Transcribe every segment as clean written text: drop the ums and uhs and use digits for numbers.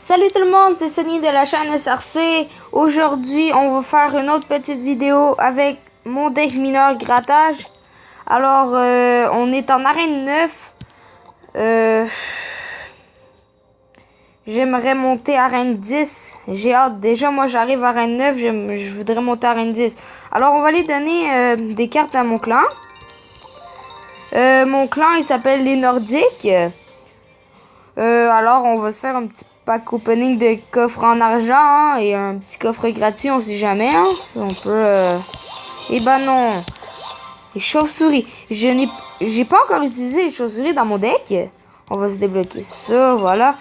Salut tout le monde, c'est Sonny de la chaîne SRC. Aujourd'hui, on va faire une autre petite vidéo avec mon deck mineur grattage. Alors, on est en arène 9. J'aimerais monter arène 10. J'ai hâte. Déjà, moi, j'arrive à arène 9. Je voudrais monter arène 10. Alors, on va aller donner des cartes à mon clan. Mon clan, il s'appelle les Nordiques. Alors, on va se faire un petit pack opening de coffre en argent hein, et un petit coffre gratuit, on sait jamais. Hein. On peut... Eh ben non. Les chauves-souris. J'ai pas encore utilisé les chauves-souris dans mon deck. On va se débloquer ça, voilà.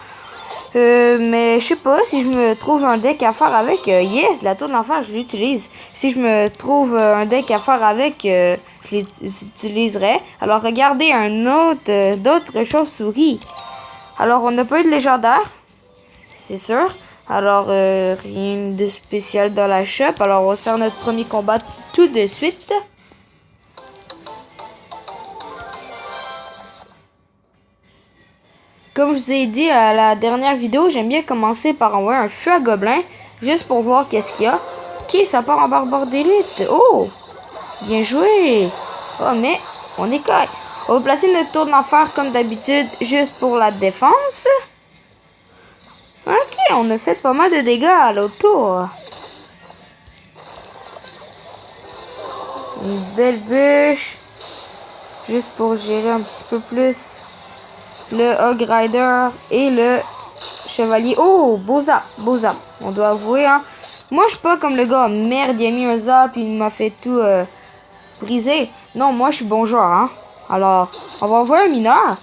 Mais je sais pas si je me trouve un deck à faire avec. Yes, la tour de l'enfer, je l'utilise. Si je me trouve un deck à faire avec, je l'utiliserai. Alors regardez d'autres chauves-souris. Alors on n'a pas eu de légendaire, c'est sûr. Alors rien de spécial dans la shop. Alors on va faire notre premier combat tout de suite. Comme je vous ai dit à la dernière vidéo, j'aime bien commencer par envoyer un feu à gobelin. Juste pour voir qu'est-ce qu'il y a. Ok, ça part en barbare d'élite. Oh, bien joué. Oh, mais on est correct. On va placer notre tour de l'enfer comme d'habitude, juste pour la défense. Ok, on a fait pas mal de dégâts à l'autre tour. Une belle bûche. Juste pour gérer un petit peu plus le Hog Rider et le chevalier. Oh, beau zap, beau zap. On doit avouer, hein. Moi, je suis pas comme le gars. Merde, il a mis un zap, il m'a fait tout briser. Non, moi, je suis bon joueur, hein. Alors, on va envoyer un mineur.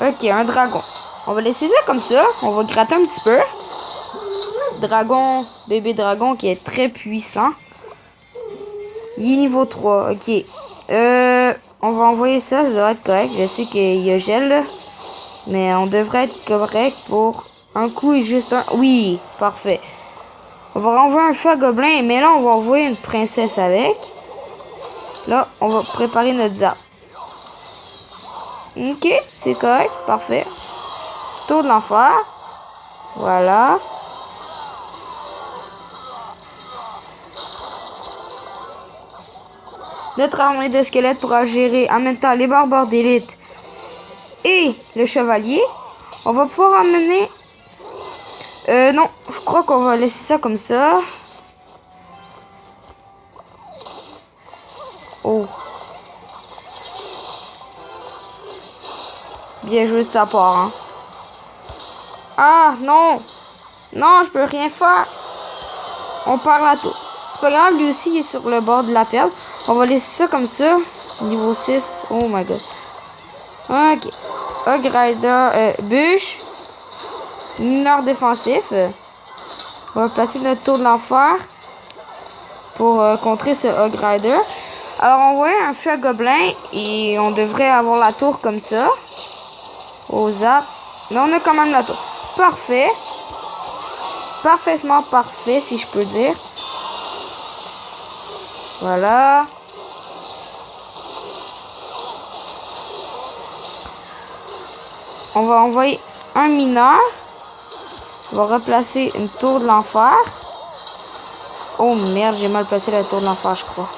Ok, un dragon. On va laisser ça comme ça. On va gratter un petit peu. Dragon, bébé dragon qui est très puissant. Il est niveau 3. Ok. On va envoyer ça. Ça devrait être correct. Je sais qu'il y a gel là. Mais on devrait être correct pour un coup et juste un. Oui, parfait. On va renvoyer un feu à gobelin. Mais là, on va envoyer une princesse avec. Là, on va préparer notre zap. Ok, c'est correct. Parfait. Tour de l'enfer. Voilà. Notre armée de squelettes pourra gérer en même temps les barbares d'élite et le chevalier. On va pouvoir amener... non, je crois qu'on va laisser ça comme ça. Oh. Bien joué de sa part, hein. Ah, non. Non, je peux rien faire. On perd la tour. C'est pas grave, lui aussi, il est sur le bord de la perte. On va laisser ça comme ça. Niveau 6. Oh my god. Ok. Hog Rider, bûche. Mineur défensif. On va placer notre tour de l'enfer pour contrer ce Hog Rider. Alors, on voit un feu à gobelin et on devrait avoir la tour comme ça. Au zap. Mais on a quand même la tour. Parfait. Parfaitement parfait, si je peux dire. Voilà. On va envoyer un mineur. On va replacer une tour de l'enfer. Oh merde, j'ai mal placé la tour de l'enfer, je crois.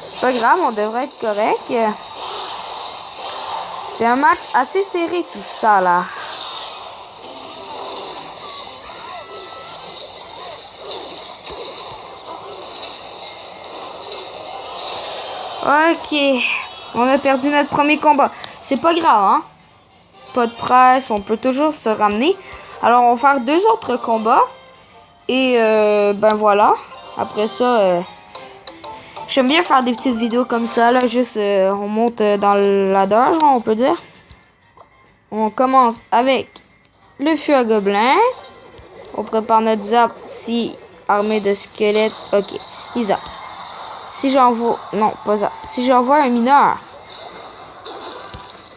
C'est pas grave, on devrait être correct. C'est un match assez serré tout ça là. Ok, on a perdu notre premier combat. C'est pas grave, hein. Pas de presse, on peut toujours se ramener. Alors, on va faire 2 autres combats. Et, ben voilà. Après ça, j'aime bien faire des petites vidéos comme ça, là. Juste, on monte dans le ladder, on peut dire. On commence avec le feu à gobelin. On prépare notre zap si armée de squelettes. Ok, il zap. Si j'envoie... Non, pas ça. Si j'envoie un mineur.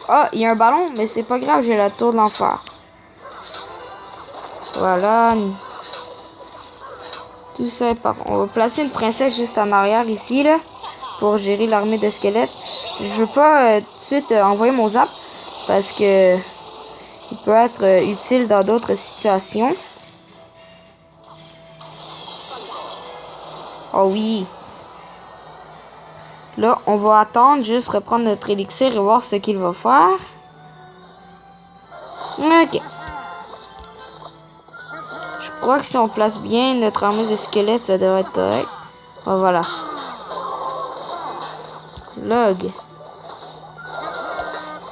Ah, il y a un ballon, mais c'est pas grave, j'ai la tour de l'enfer. Voilà. Tout ça est par... On va placer une princesse juste en arrière ici, là. pour gérer l'armée de squelettes. Je veux pas tout de suite envoyer mon zap parce que il peut être utile dans d'autres situations. Oh oui. Là, on va attendre, juste reprendre notre élixir et voir ce qu'il va faire. Ok. Je crois que si on place bien notre armée de squelettes, ça devrait être correct. Oh, voilà. Log.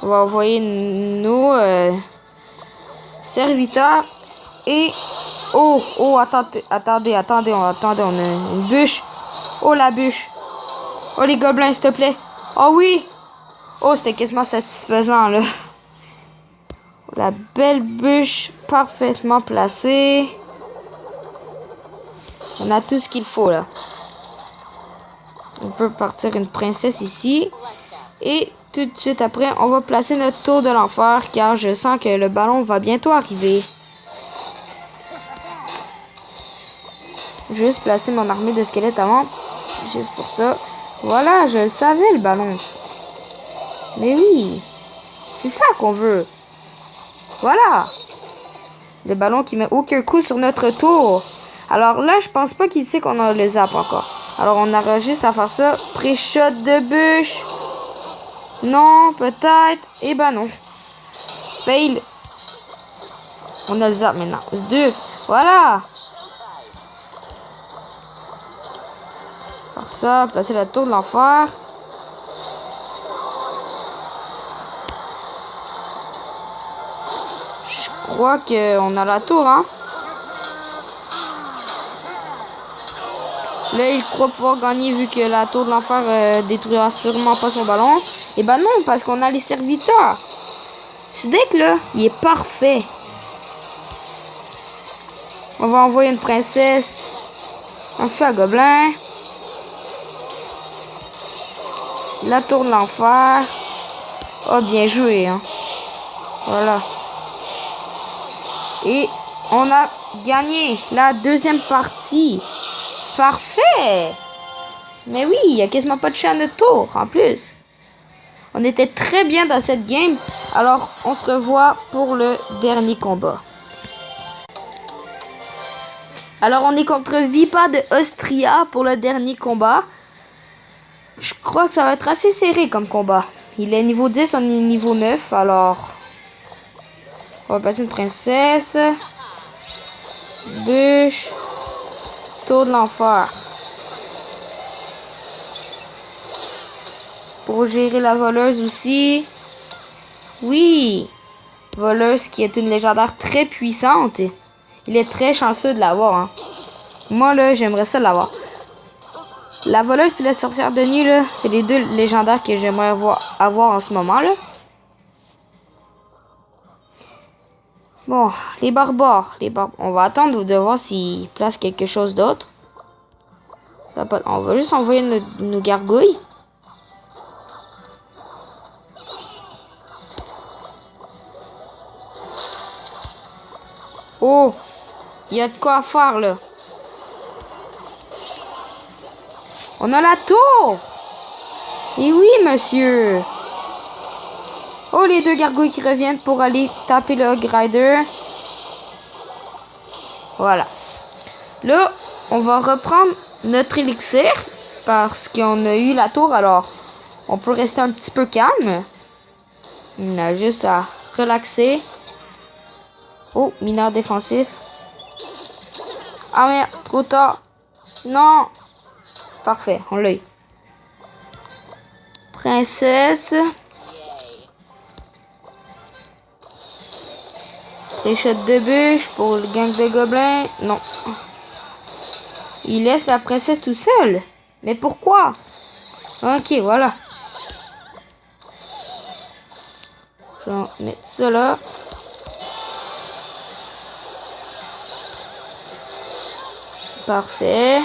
On va envoyer nos serviteurs et... Oh, attendez, on a une bûche. Oh, la bûche. Oh, les gobelins, s'il te plaît. Oh, oui. Oh, c'était quasiment satisfaisant, là. La belle bûche parfaitement placée. On a tout ce qu'il faut, là. On peut partir une princesse ici. Et tout de suite après, on va placer notre tour de l'enfer, car je sens que le ballon va bientôt arriver. Juste placer mon armée de squelettes avant. Juste pour ça. Voilà, je le savais, le ballon. Mais oui. C'est ça qu'on veut. Voilà. Le ballon qui met aucun coup sur notre tour. Alors là, je pense pas qu'il sait qu'on a le zap encore. Alors on aura juste à faire ça. Pré-shot de bûche. Non, peut-être. Eh ben non. Fail. On a le zap maintenant. Deux. Voilà. Faire ça. Placer la tour de l'enfer. Je crois qu'on a la tour, hein. Là, il croit pouvoir gagner vu que la tour de l'enfer détruira sûrement pas son ballon. Et ben non, parce qu'on a les serviteurs. Ce deck là, il est parfait. On va envoyer une princesse. Un feu à gobelin. La tour de l'enfer. Oh, bien joué, hein. Voilà. Et on a gagné la deuxième partie. Parfait. Mais oui, il n'y a quasiment pas de champ de tour en plus. On était très bien dans cette game. Alors, on se revoit pour le dernier combat. Alors, on est contre Vipa de Austria pour le dernier combat. Je crois que ça va être assez serré comme combat. Il est niveau 10, on est niveau 9. Alors, on va passer une princesse. Bûche. Tour de l'enfer. Pour gérer la voleuse aussi. Oui. Voleuse qui est une légendaire très puissante. Il est très chanceux de l'avoir. Hein. Moi, là, j'aimerais ça l'avoir. La voleuse puis la sorcière de nuit, là, c'est les deux légendaires que j'aimerais avoir en ce moment, là. Bon, les barbares. On va attendre de voir s'ils placent quelque chose d'autre. On va juste envoyer nos gargouilles. Oh, il y a de quoi faire, là. On a la tour. Et oui, monsieur. Oh, les deux gargouilles qui reviennent pour aller taper le Hog Rider. Voilà. Là, on va reprendre notre élixir parce qu'on a eu la tour. Alors, on peut rester un petit peu calme. On a juste à relaxer. Oh, mineur défensif. Ah merde, trop tard. Non. Parfait, on l'a eu. Princesse. Pré-shot de bûche pour le gang de gobelins. Non. Il laisse la princesse tout seul. Mais pourquoi? Ok, voilà. Je vais mettre ça là. Parfait.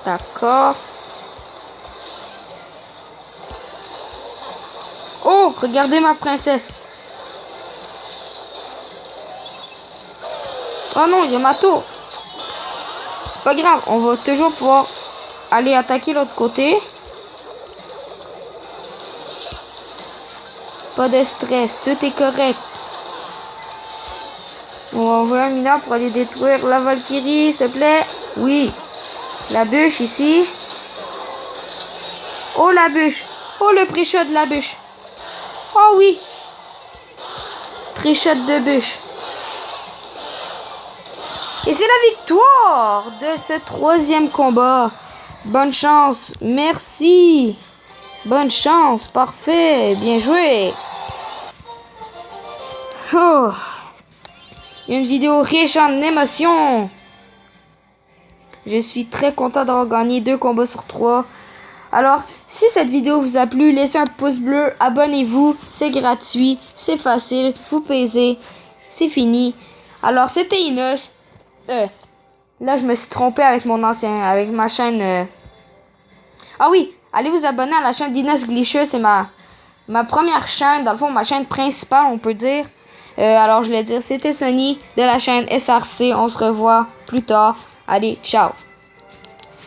D'accord. Oh, Regardez ma princesse. Oh non, il y a ma tour. C'est pas grave, on va toujours pouvoir aller attaquer l'autre côté. Pas de stress, tout est correct. On va envoyer un mineur pour aller détruire la Valkyrie, s'il te plaît. Oui. La bûche ici. Oh la bûche. Oh le pré-shot de la bûche. Oh oui. Pré-shot de bûche. Et c'est la victoire de ce 3e combat. Bonne chance. Merci. Bonne chance. Parfait. Bien joué. Oh. Une vidéo riche en émotions. Je suis très content d'avoir gagné 2 combats sur 3. Alors, si cette vidéo vous a plu, laissez un pouce bleu, abonnez-vous, c'est gratuit, c'est facile, vous pesez, c'est fini. Alors, c'était Inos. Là, je me suis trompé avec avec ma chaîne. Ah oui, allez vous abonner à la chaîne d'Inos Glitcheux, c'est ma première chaîne, dans le fond, ma chaîne principale, on peut dire. Alors, je voulais dire, c'était Sonny de la chaîne SRC. On se revoit plus tard. Allez, ciao!